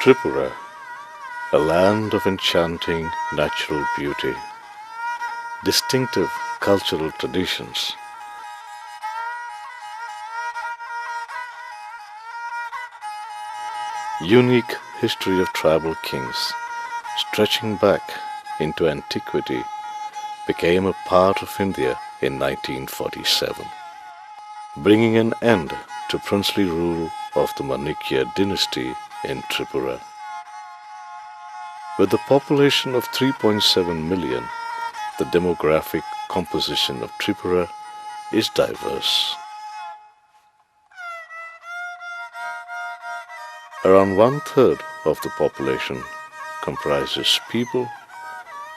Tripura, a land of enchanting natural beauty, distinctive cultural traditions, unique history of tribal kings stretching back into antiquity, became a part of India in 1947, bringing an end to princely rule of the Manikya dynasty in Tripura. With a population of 3.7 million, the demographic composition of Tripura is diverse. Around one-third of the population comprises people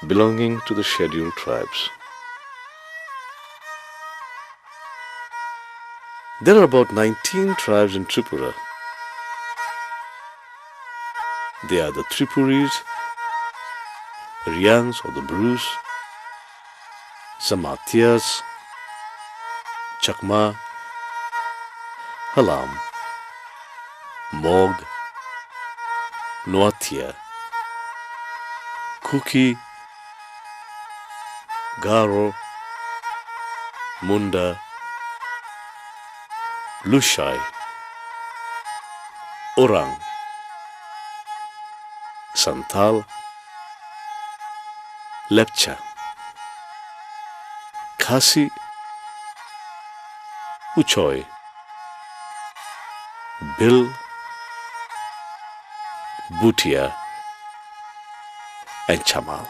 belonging to the scheduled tribes. There are about 19 tribes in Tripura. They are the Tripuris, Reangs or the Brus, Samatyas, Chakma, Halam, Mog, Noatia, Kuki, Garo, Munda, Lushai, Orang, Santal, Lepcha, Khasi, Uchoy, Bil, Bhutia, and Chamal.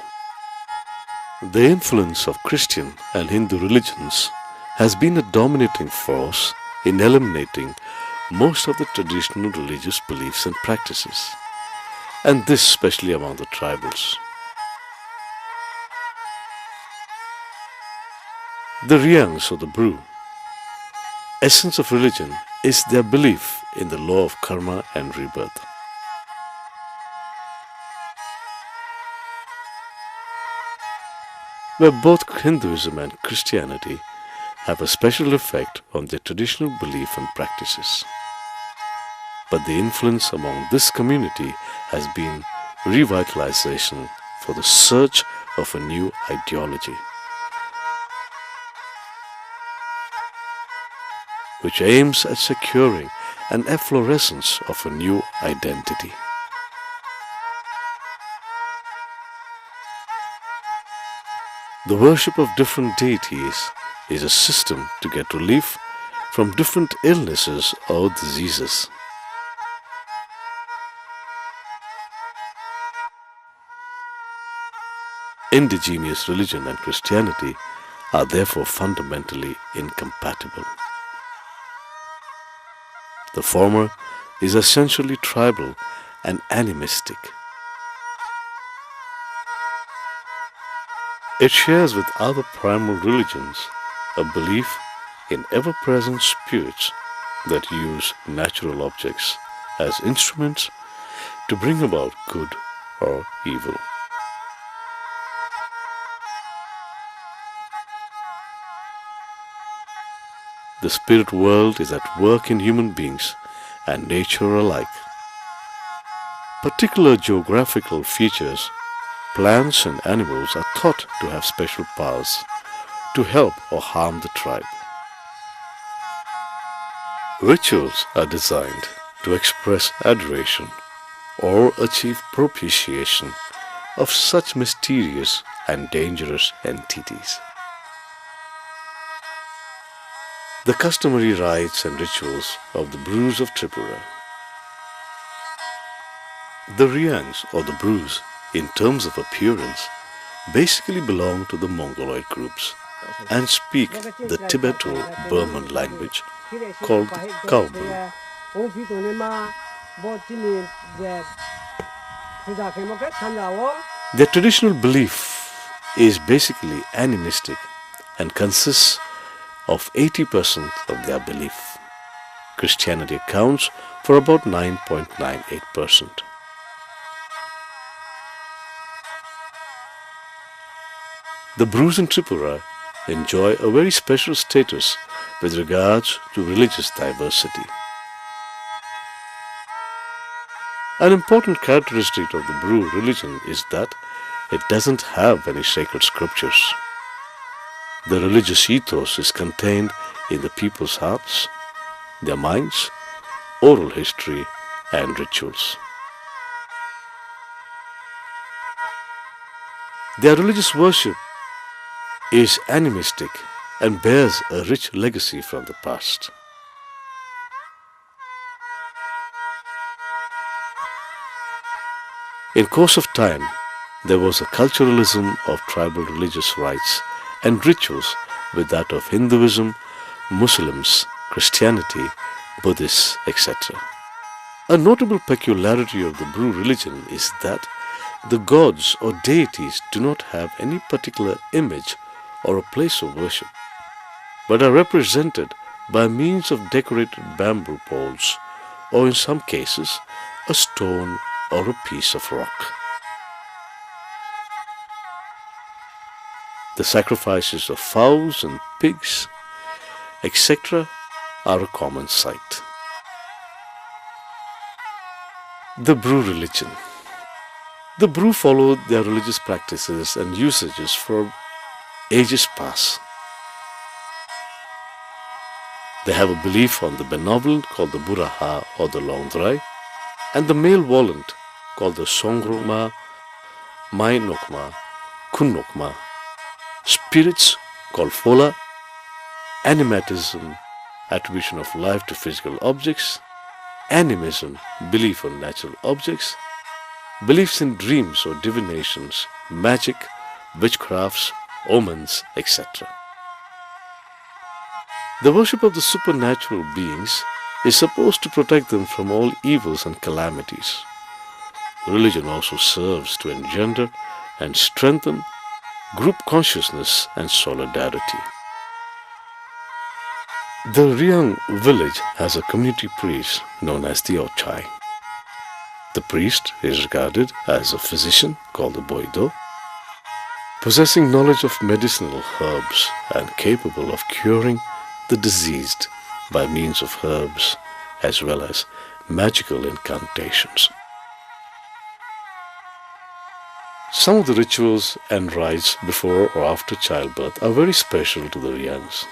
The influence of Christian and Hindu religions has been a dominating force in eliminating most of the traditional religious beliefs and practices, and this especially among the tribals. The Reangs or the Bru, essence of religion is their belief in the law of karma and rebirth. Where both Hinduism and Christianity have a special effect on their traditional belief and practices. But the influence among this community has been revitalization for the search of a new ideology, which aims at securing an efflorescence of a new identity. The worship of different deities is a system to get relief from different illnesses or diseases. Indigenous religion and Christianity are therefore fundamentally incompatible. The former is essentially tribal and animistic. It shares with other primal religions a belief in ever-present spirits that use natural objects as instruments to bring about good or evil. The spirit world is at work in human beings and nature alike. Particular geographical features, plants and animals are thought to have special powers to help or harm the tribe. Rituals are designed to express adoration or achieve propitiation of such mysterious and dangerous entities. The customary rites and rituals of the Brus of Tripura. The Reangs or the Brus, in terms of appearance, basically belong to the Mongoloid groups and speak the Tibeto-Burman language called the Kaobru. Their traditional belief is basically animistic and consists of 80% of their belief. Christianity accounts for about 9.98%. The Brus in Tripura enjoy a very special status with regards to religious diversity. An important characteristic of the Bru religion is that it doesn't have any sacred scriptures. The religious ethos is contained in the people's hearts, their minds, oral history, and rituals. Their religious worship is animistic and bears a rich legacy from the past. In course of time, there was a culturalism of tribal religious rites and rituals with that of Hinduism, Muslims, Christianity, Buddhists, etc. A notable peculiarity of the Bru religion is that the gods or deities do not have any particular image or a place of worship, but are represented by means of decorated bamboo poles, or in some cases, a stone or a piece of rock. The sacrifices of fowls and pigs, etc., are a common sight. The Bru religion. The Bru followed their religious practices and usages for ages past. They have a belief on the benevolent called the Buraha or the Longdrai, and the malevolent called the Songroma, Mainokma, Kunnokma, spirits called Fola, animatism, attribution of life to physical objects, animism, belief on natural objects, beliefs in dreams or divinations, magic, witchcrafts, omens, etc. The worship of the supernatural beings is supposed to protect them from all evils and calamities. Religion also serves to engender and strengthen group consciousness and solidarity. The Reang village has a community priest known as the Ochai. The priest is regarded as a physician called the Boido, possessing knowledge of medicinal herbs and capable of curing the diseased by means of herbs as well as magical incantations. Some of the rituals and rites before or after childbirth are very special to the Riangs.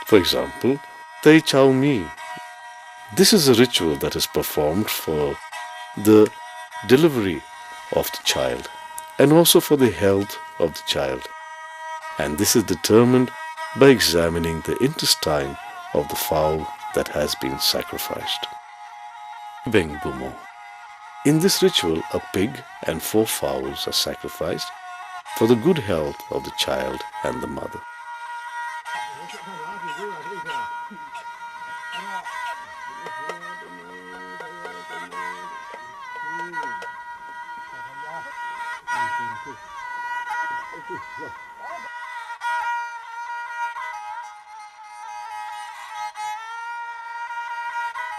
For example, Tei Chao Mi. This is a ritual that is performed for the delivery of the child and also for the health of the child, and this is determined by examining the intestine of the fowl that has been sacrificed. Beng Bumo. In this ritual, a pig and 4 fowls are sacrificed for the good health of the child and the mother.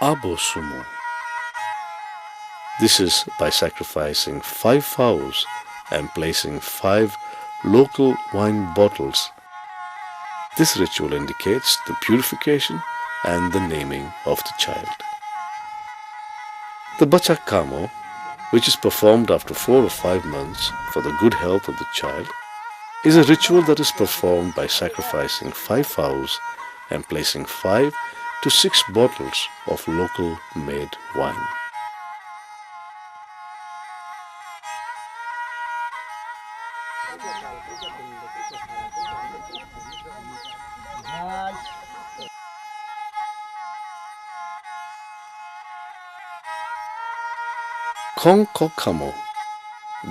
Abo Sumo. This is by sacrificing 5 fowls and placing 5 local wine bottles. This ritual indicates the purification and the naming of the child. The Bachakamo, which is performed after 4 or 5 months for the good health of the child, is a ritual that is performed by sacrificing 5 fowls and placing 5 to 6 bottles of local made wine. Kongkokamo.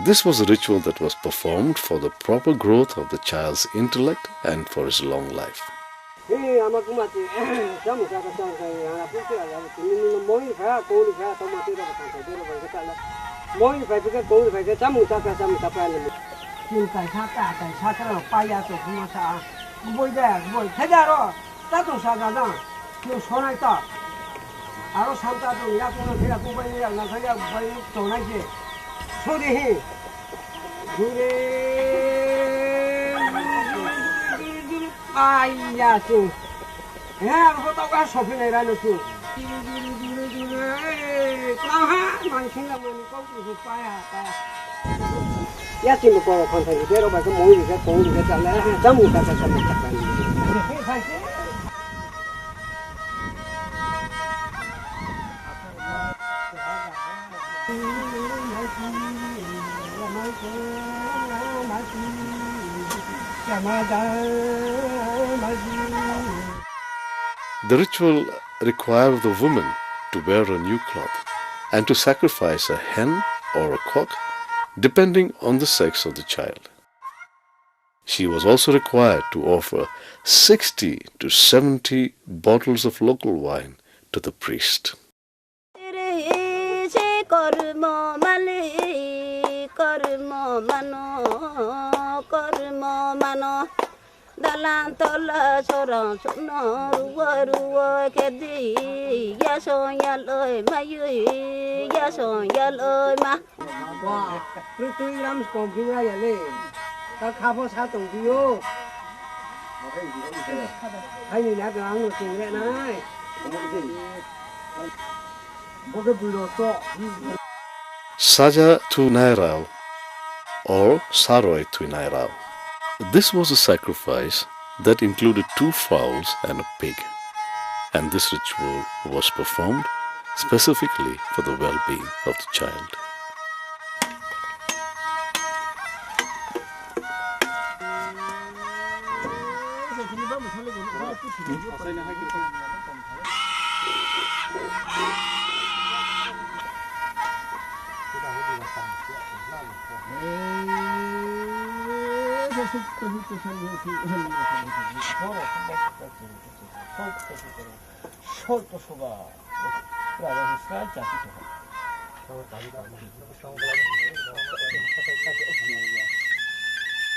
This was a ritual that was performed for the proper growth of the child's intellect and for his long life. The ritual required the woman to wear a new cloth and to sacrifice a hen or a cock, depending on the sex of the child. She was also required to offer 60 to 70 bottles of local wine to the priest. Saja tu Nairao or Saroi tu Nairao. This was a sacrifice that included 2 fowls and a pig, and this ritual was performed specifically for the well-being of the child.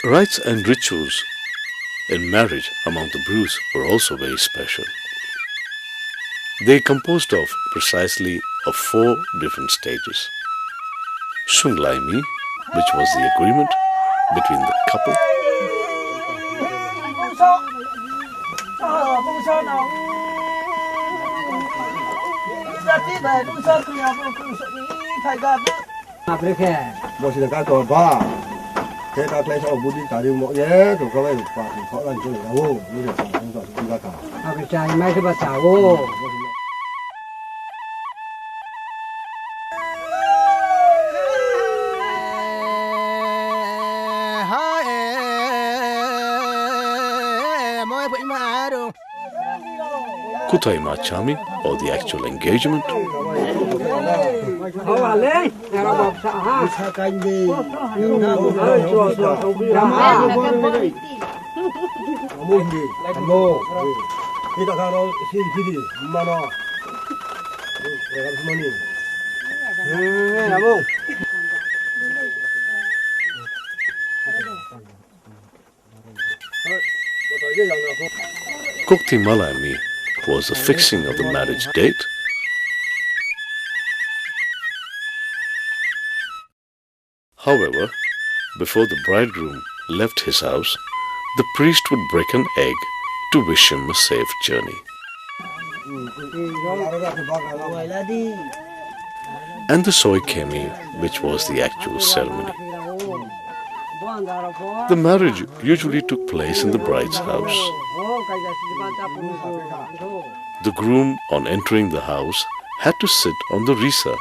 Rites and rituals in marriage among the Brus were also very special. They composed of precisely of 4 different stages. Shunglaimi, which was the agreement between the couple. Kutai Machami, or the actual engagement. Kokti Malami was the fixing of the marriage date. However, before the bridegroom left his house, the priest would break an egg to wish him a safe journey. And the soy kemi, which was the actual ceremony. The marriage usually took place in the bride's house. The groom, on entering the house, had to sit on the risa,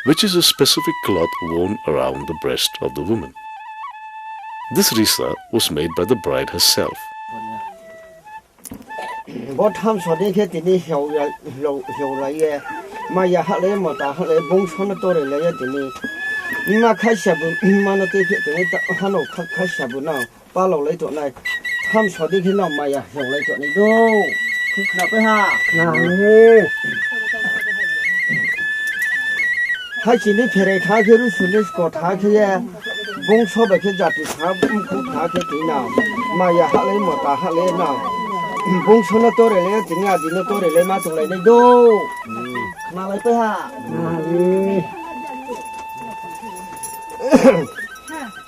which is a specific cloth worn around the breast of the woman. This risa was made by the bride herself.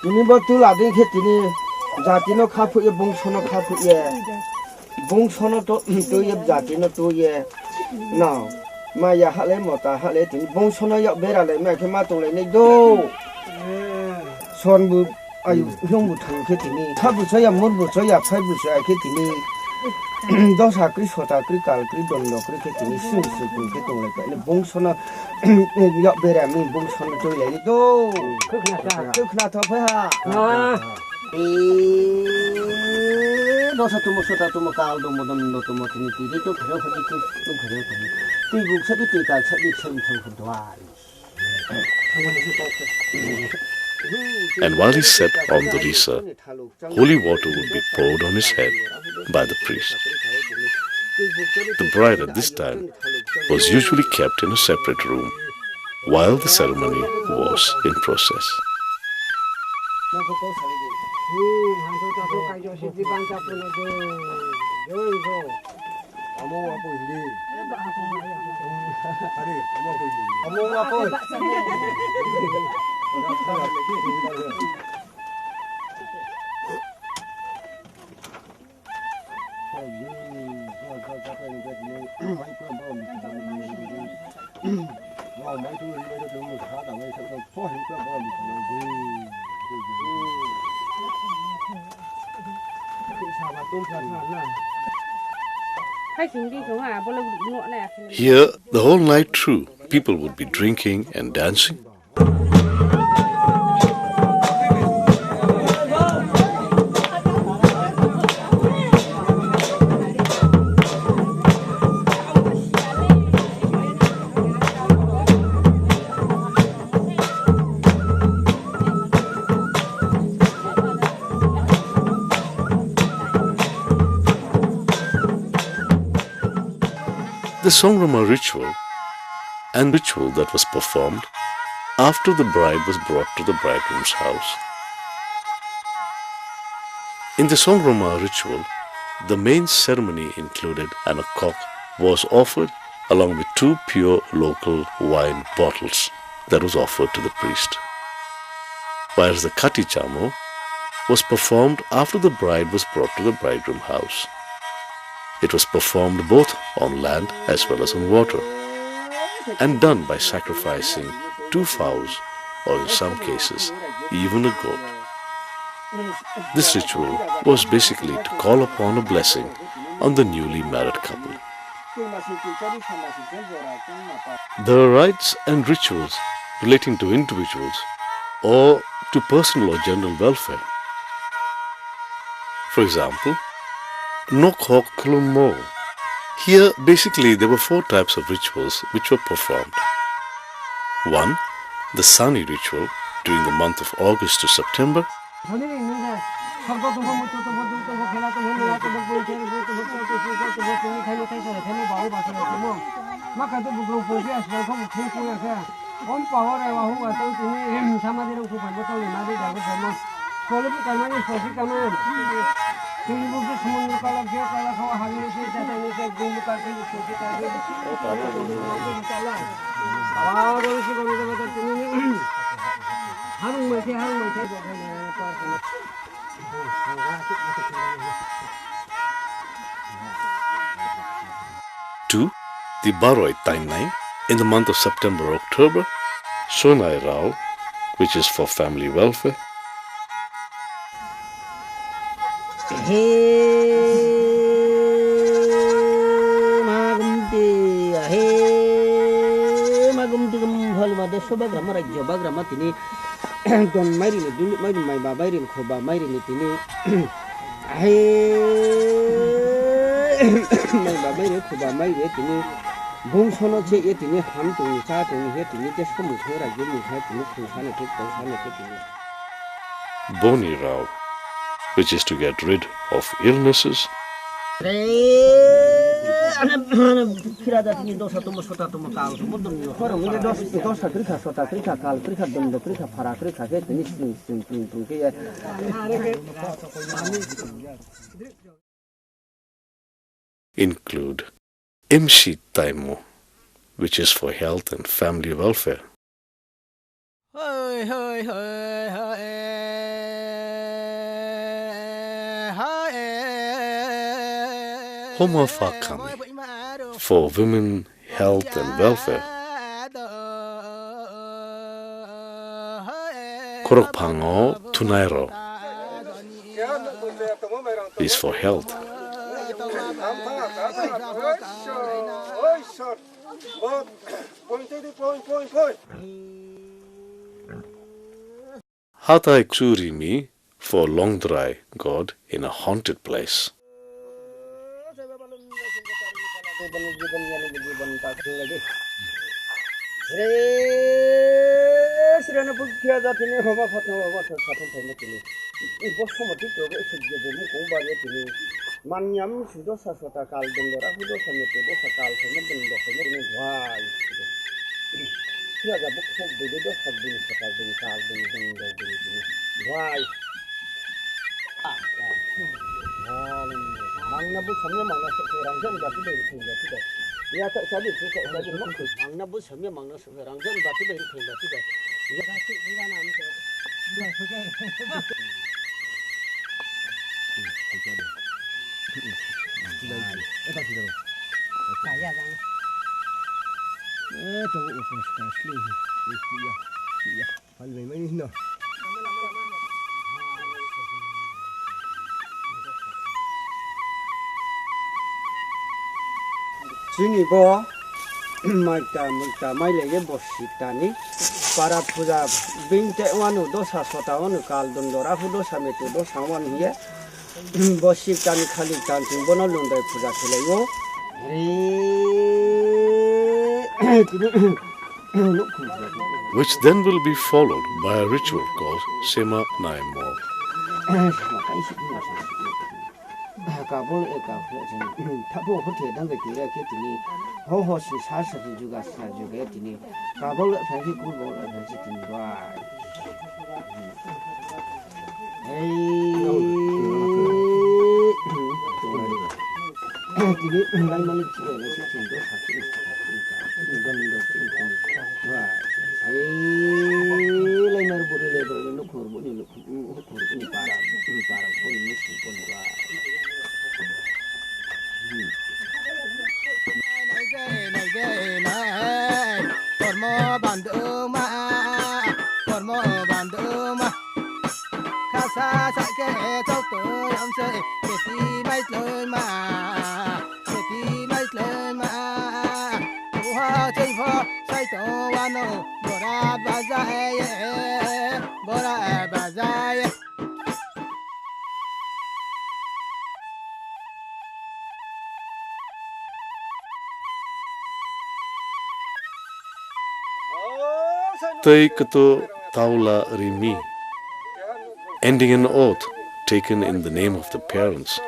Ini betul ada yang ini jatino kapu ye bungsono kapu ye bungsono to itu ye jatino to ye Now, Maya Hale Mota Hale, Bonsona Bera, make a matter like do. Son would I young would get me. Tabusoya Murbusoya, Fabusoya, get me. Those are Chris Hota, Criccal, Cridon, cricket, and soon to get on like a Bonsona Bera, mean Bonsona to let it go. Cook not of her. Dosa tu musuh tu mukal tu mudam tu mukini tu tu kerja kerja tu kerja kerja tu ibu satu tu kal satu cem dua. And while he sat on the risa, holy water would be poured on his head by the priest. The bride at this time was usually kept in a separate room while the ceremony was in process. Here, the whole night through, people would be drinking and dancing. The Songrama ritual that was performed after the bride was brought to the bridegroom's house. In the Songrama ritual, the main ceremony included and a cock was offered along with 2 pure local wine bottles that was offered to the priest. Whereas the Kati Chamo was performed after the bride was brought to the bridegroom house. It was performed both on land as well as on water, and done by sacrificing 2 fowls or in some cases even a goat. This ritual was basically to call upon a blessing on the newly married couple. There are rites and rituals relating to individuals or to personal or general welfare. For example, Nokhoklumo. Here, basically, there were 4 types of rituals which were performed. 1. The Sani ritual during the month of August to September. 2. The Baroi Tainai in the month of September-October. Sonai Rao, which is for family welfare. Boni Rao, which is to get rid of illnesses. Include Imshi Taimo, which is for health and family welfare. Homa Fakami, for women, health and welfare. Korokpango Tunairo is for health. Hatai Tsurimi for long dry god in a haunted place. Sini bo, maita mai lagi bositani. Para puja binte wanu dosa sota wanu kal dondora fu dosa metu dosa wanu ye. Bositani khali tanting bono lundai puja khelayo. Which then will be followed by a ritual called Sema Naimo. Kabul tabu hotel dan begitu ketini, ho si sasa juga ketini. Kabul fancy kubur fancy tini wah. Jadi lain malik juga nasi cinta satu wah. Lain berburu ini nukur ini parah pun musim pun wah. Teikato Taula Rimi, ending an oath taken in the name of the parents.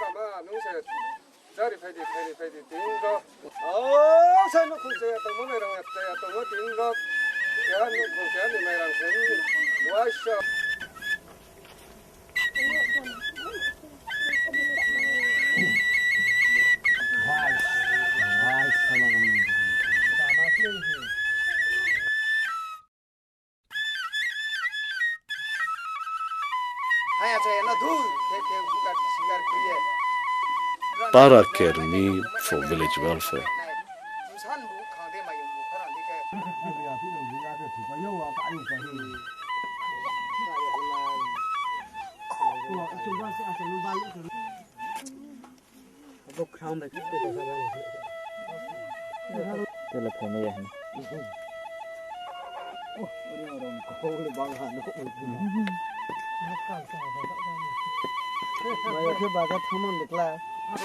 Para Kermi for village welfare.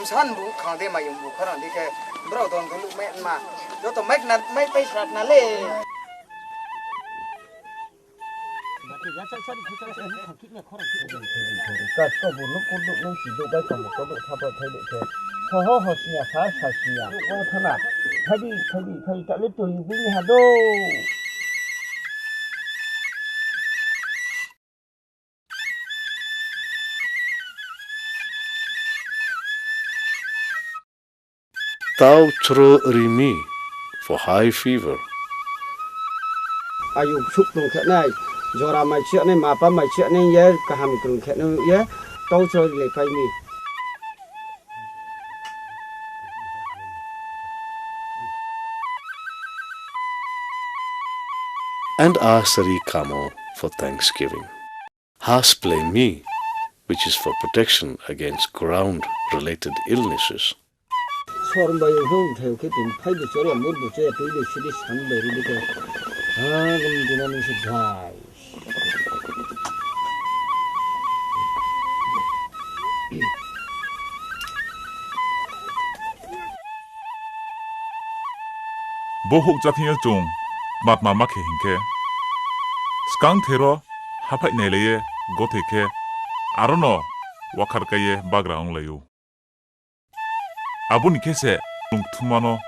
San bu khang de ma yung bu kharan di ke bro don ko lu me ma do to mek na mai pai srat na le ka ko bu lu ko lu si do da ko ko lu tha ba thai de ke ho ho si ya sa si ya ko thana thai ta le to yu bu ni ha do Tau Chro Rimi for high fever. Ayu suk tung khe nai jora mai che nai ma pa mai che nai ye ka ham krung khe nu ye tau chro le pai mi and Asari Kamo for Thanksgiving. Hasple Mi, which is for protection against ground-related illnesses. Sorbayo hung theo ke tin phai bu chori amur bu che pe de sidi san be ri ke gum dinani sidhai Bohuk Jathia Jung, Matma Make Hinke. Skang Tero, Hapat Neleye, Goteke, Arono, Wakarkaye, Bagraung Layu. Abun Kese, Tumano,